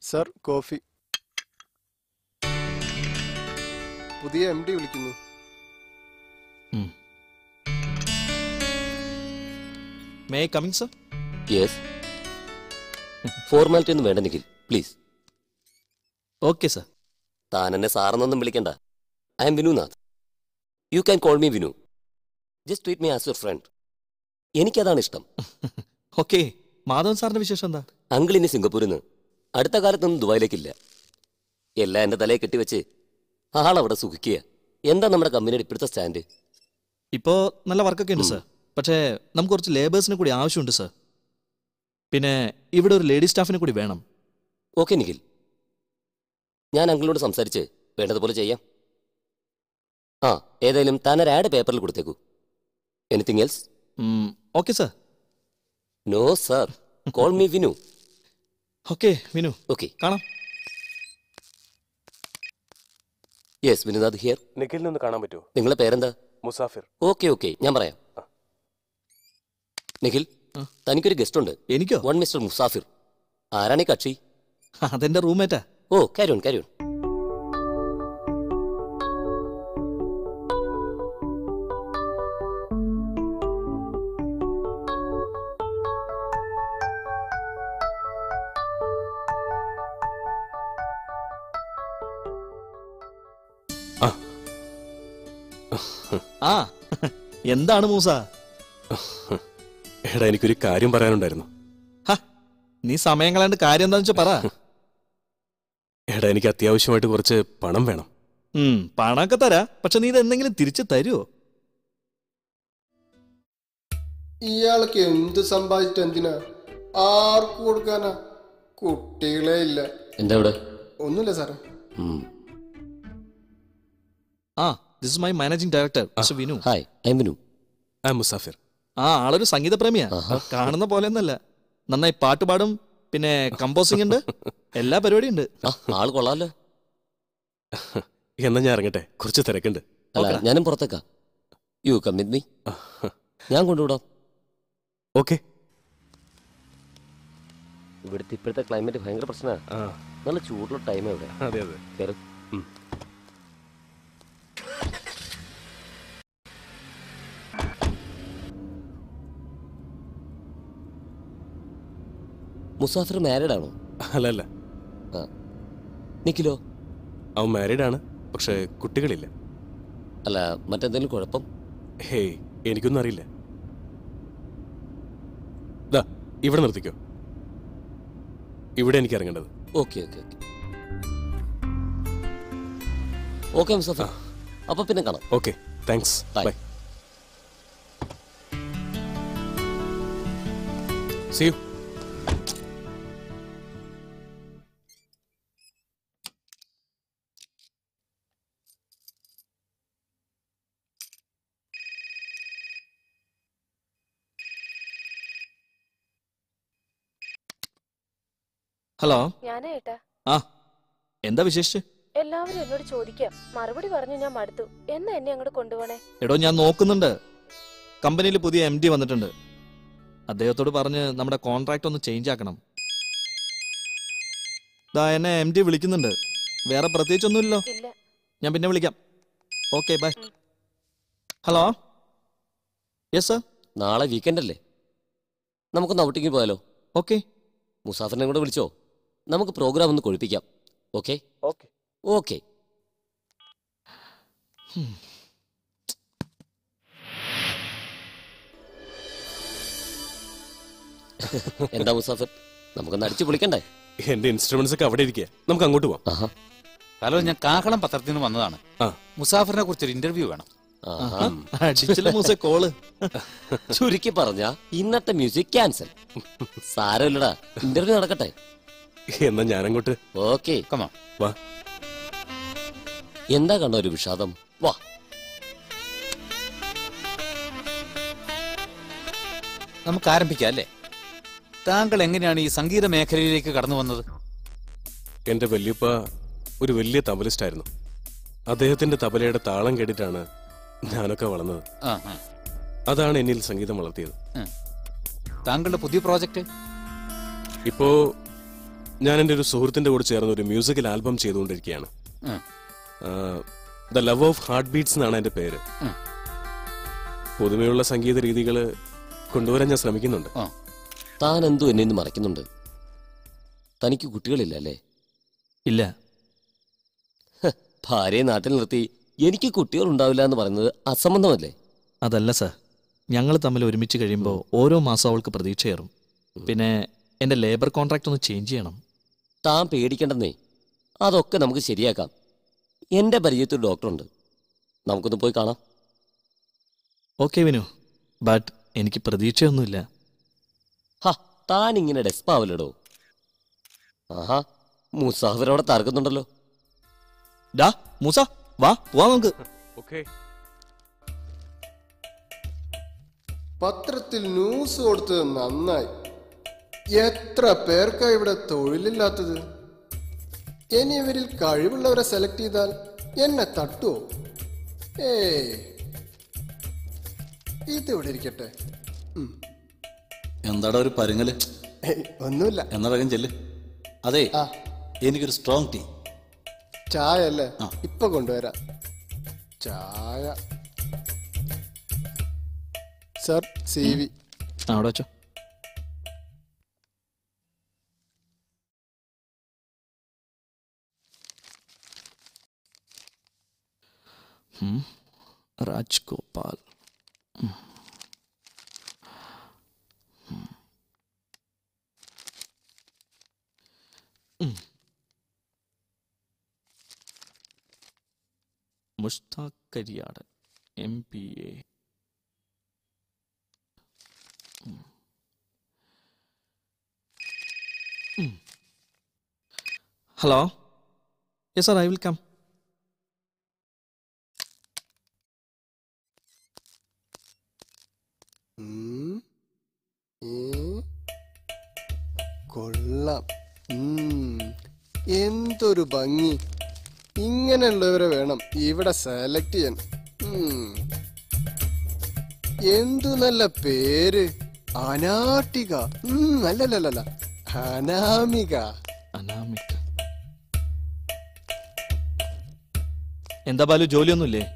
Sir coffee. പുതിയ MD വിളിക്കുന്നു. May I coming sir? Yes. Formality ഒന്നും വേണ്ട നിഖിൽ, പ്ലീസ്. Okay sir. താൻ എന്നെ സാറെന്നൊന്നും വിളിക്കണ്ട. I'm Vinunath. You can call me Vinu. Just treat me as your friend. എനിക്കതാണ് ഇഷ്ടം. ഓക്കെ. മാധവൻ സാറിന്റെ വിശേഷം എന്താ? അങ്കിൾ ഇനി സിംഗപ്പൂരിൽ നിന്ന് അടുത്ത കാലത്തൊന്നും ദുബായിലേക്കില്ല. എല്ലാം എൻ്റെ തലയെ കെട്ടിവെച്ച് ആളവിടെ സുഖിക്കുക. എന്താ നമ്മുടെ കമ്പനിയുടെ ഇപ്പോഴത്തെ സ്റ്റാൻഡ്? ഇപ്പോൾ നല്ല വർക്കൊക്കെ ഉണ്ട് സർ. പക്ഷേ നമുക്ക് കുറച്ച് ലേബേഴ്സിനെ കൂടി ആവശ്യമുണ്ട് സർ. പിന്നെ ഇവിടെ ഒരു ലേഡി സ്റ്റാഫിനെ കൂടി വേണം. ഓക്കെ നിഖിൽ, ഞാൻ അങ്കിളിനോട് സംസാരിച്ച് വേണ്ടതുപോലെ ചെയ്യാം. ആ, ഏതായാലും താൻ ഒരു ആഡ് പേപ്പറിൽ കൊടുത്തേക്കൂ. Anything else? Okay sir. No sir, call me Vinu. Okay Vinu. Okay, കാണാം. Yes, Vinunath here. നിഖിലിനെ ഒന്ന് കാണാൻ പറ്റുമോ? നിങ്ങളുടെ പേരെന്താ? മുസാഫിർ. ഓക്കെ ഓക്കെ, ഞാൻ പറയാം. നിഖിൽ, തനിക്കൊരു ഗസ്റ്റ് ഉണ്ട്. എനിക്കോ? One mister Musafir. ആരാണ് ഈ കക്ഷി? അതെന്റെ റൂംമേറ്റാ. ഓ, ക്യാരി ഓൺ ക്യാരി ഓൺ. ആ, എന്താണ് മൂസ? എടാ, എനിക്കൊരു കാര്യം പറയാനുണ്ടായിരുന്നു. നീ സമയം കളയാണ്ട് കാര്യം എന്താന്ന് വെച്ചാ പറ. എടാ, എനിക്ക് അത്യാവശ്യമായിട്ട് കുറച്ച് പണം വേണം. പണമൊക്കെ തരാ. പക്ഷെ നീ ഇത് എന്തെങ്കിലും തിരിച്ചു തരുമോ? ഇയാൾക്ക് എന്ത് സമ്പാദിച്ചിട്ട് എന്തിനാ? ആർക്ക് കൊടുക്കാനാ? കുട്ടികളെ ഇല്ല. എന്താ ഇവിടെ? ഒന്നുമില്ല സാറേ. ആ, this is my managing director mister Vinu. Hi, I M Vinu. I M Musafir. ആ, ആളൊരു സംഗീത പ്രേമിയാ. കാണുന്ന പോലെ ഒന്നല്ല. നന്നായി പാട്ട് പാടും, പിന്നെ കമ്പോസിംഗ് ഉണ്ട്, എല്ലാ പരിപാടിയും ഉണ്ട്. ആള് കൊള്ളാലോ. എന്നാ ഞാൻ ഇറങ്ങട്ടെ, കുറച്ച് തിരക്കുണ്ട്. അല്ല, ഞാനും പുറത്തേക്കാ. You come with me. ഞാൻ കൊണ്ടുവിടാം. ഓക്കെ. ഇവിടുത്തെ ഇപ്പോഴത്തെ ക്ലൈമറ്റ് ഭയങ്കര പ്രശ്നമാണ്. നല്ല ചൂടുള്ള ടൈം എവിടെ? അതെ അതെ. കയറും. മുസാഫിർ മാരീഡ് ആണോ? അല്ല അല്ല. നിഖിലോ? അവൻ മാരീഡ് ആണ്, പക്ഷെ കുട്ടികളില്ല. അല്ല, മറ്റെന്തെങ്കിലും കുഴപ്പം? ഹേയ്, എനിക്കൊന്നും അറിയില്ല. ദാ ഇവിടെ നിർത്തിക്കോ. ഇവിടെ എനിക്ക് ഇറങ്ങേണ്ടത്. Okay okay okay okay Musafir, അപ്പൊ പിന്നെ കാണാം. Okay, thanks. Bye. See you. Hello. ഞാനാ ഏട്ടാ. ആ, എന്താ വിശേഷിച്ച്? എല്ലാവരും എന്നോട് ചോദിക്കാം, മറുപടി പറഞ്ഞു ഞാൻ മടുത്തു. എന്നാ എന്നെ അങ്ങോട്ട് കൊണ്ടുപോണേ? എടോ, ഞാൻ നോക്കുന്നുണ്ട്. കമ്പനിയിൽ പുതിയ MD വന്നിട്ടുണ്ട്. അദ്ദേഹത്തോട് പറഞ്ഞ് നമ്മുടെ കോൺട്രാക്ട് ഒന്ന് ചേഞ്ച് ആക്കണം. ദാ എന്നെ MD വിളിക്കുന്നുണ്ട്. വേറെ പ്രത്യേകിച്ചൊന്നുമില്ലല്ലോ. ഇല്ല. ഞാൻ പിന്നെ വിളിക്കാം. Okay, bye. Hello. Yes sir. നാളെ വീക്കെൻഡ് അല്ലേ, നമുക്കൊന്ന് ഔട്ടിങ്ങിൽ പോയാലോ? ഓക്കെ. മുസാഫിറിനെ കൂടെ വിളിച്ചോ, നമുക്ക് പ്രോഗ്രാം ഒന്ന് കൊഴിപ്പിക്കാം. Okay okay okay. എന്താ മുസാഫിർ, നമുക്കൊന്ന് അടിച്ചു പൊളിക്കണ്ടേ? എന്റെ ഇൻസ്ട്രുമെന്റ്സ് ഒക്കെ അവിടെ ഇരിക്കുക, നമുക്ക് അങ്ങോട്ട് പോവാം. ഹലോ, ഞാൻ കാക്കളം പത്രത്തിൽ നിന്ന് വന്നതാണ്. മുസാഫിറിനെ കുറിച്ചൊരു ഇന്റർവ്യൂ വേണം. കോള്. ചുരുക്കി പറഞ്ഞ ഇന്നത്തെ മ്യൂസിക് ക്യാൻസൽ. സാരമില്ലടാ, ഇന്റർവ്യൂ നടക്കട്ടെ. എന്നാ ഞാനങ്ങോട്ട്. ഓക്കെ, കമാ. വാ. എന്താ കണ്ടോ ഒരു വിഷാദം? വാ. നമുക്ക് ആരംഭിക്കാം അല്ലേ? താങ്കൾ എങ്ങനെയാണ് ഈ സംഗീത മേഖലയിലേക്ക് കടന്നു വന്നത്? എന്റെ വല്യപ്പ ഒരു വലിയ തബലിസ്റ്റ് ആയിരുന്നു. അദ്ദേഹത്തിന്റെ തബലയുടെ താളം കേട്ടിട്ടാണ് ഞാനൊക്കെ വളർന്നത്. അതാണ് എന്നിൽ സംഗീതം വളർത്തിയത്. താങ്കളുടെ പുതിയ പ്രോജക്റ്റ്? ഇപ്പോ ഞാൻ എൻ്റെ ഒരു സുഹൃത്തിന്റെ കൂടെ ചേർന്ന് ഒരു മ്യൂസിക്കൽ ആൽബം ചെയ്തുകൊണ്ടിരിക്കുകയാണ്. ഉം. The love of heart beats എന്നാണ് എൻ്റെ പേര്. ഉം. പുതുമയുള്ള സംഗീത രീതികൾ കൊണ്ടുവരാൻ ഞാൻ ശ്രമിക്കുന്നുണ്ട്. ആ. താൻ എന്തോ എന്നെ ഇന്ന് മറയ്ക്കുന്നുണ്ട്. തനിക്ക് കുട്ടികളില്ല അല്ലേ? ഇല്ല. ഭാര്യയെ നാട്ടിൽ നിർത്തി എനിക്ക് കുട്ടികൾ ഉണ്ടാവില്ല എന്ന് പറയുന്നത് അസംബന്ധമല്ലേ? അതല്ല സർ, ഞങ്ങൾ തമ്മിൽ ഒരുമിച്ച് കഴിയുമ്പോൾ ഓരോ മാസം അവൾക്ക് പ്രതീക്ഷയേറും. പിന്നെ എൻ്റെ ലേബർ കോൺട്രാക്റ്റ് ഒന്ന് ചേഞ്ച് ചെയ്യണം. താൻ പേടിക്കേണ്ടെന്നേ, അതൊക്കെ നമുക്ക് ശരിയാക്കാം. എൻ്റെ പരിചയത്തിൽ ഡോക്ടറുണ്ട്, നമുക്കൊന്ന് പോയി കാണാം. ഓക്കെ വിനു, ബട്ട് എനിക്ക് പ്രതീക്ഷയൊന്നുമില്ല. ഹാ, താൻ ഇങ്ങനെ ഡെസ്പാവില്ലടോ. ആഹാ, മുസാഫിറോടെ തർക്കുന്നുണ്ടല്ലോ. ഡാ മൂസ, വാ പോവാ നമുക്ക്. ഓക്കെ. പത്രത്തിൽ ന്യൂസ് കൊടുത്തത് നന്നായി. എത്ര പേർക്കാ ഇവിടെ തൊഴിലില്ലാത്തത്? ഇനി ഇവരിൽ കഴിവുള്ളവരെ സെലക്ട് ചെയ്താൽ എന്നെ തട്ടുവോ? ഇതിവിടെ ഇരിക്കട്ടെ. എന്താടാ ഒരു പരുങ്ങല്? ഒന്നുമില്ല. എന്നടക്കം ചെല്ല്. അതെ, ആ, എനിക്കൊരു സ്ട്രോങ് ടീ. ചായ അല്ലേ? ആ. ഇപ്പൊ കൊണ്ടുവരാം ചായ. Sir, CV. അവിടെ വെച്ചോ. Rajgopal. Mushtaq Kariyad, MPA. Hello. Yes sir, I will come. കൊള്ളാം. എന്തൊരു ഭംഗി. ഇങ്ങനെയുള്ളവരെ വേണം ഇവിടെ സെലക്ട് ചെയ്യാൻ. എന്തു നല്ല പേര്. അനാട്ടിക. അല്ലല്ലല്ല, അനാമിക. അനാമിക. എന്താ ബാലു, ജോലിയൊന്നുമില്ലേ?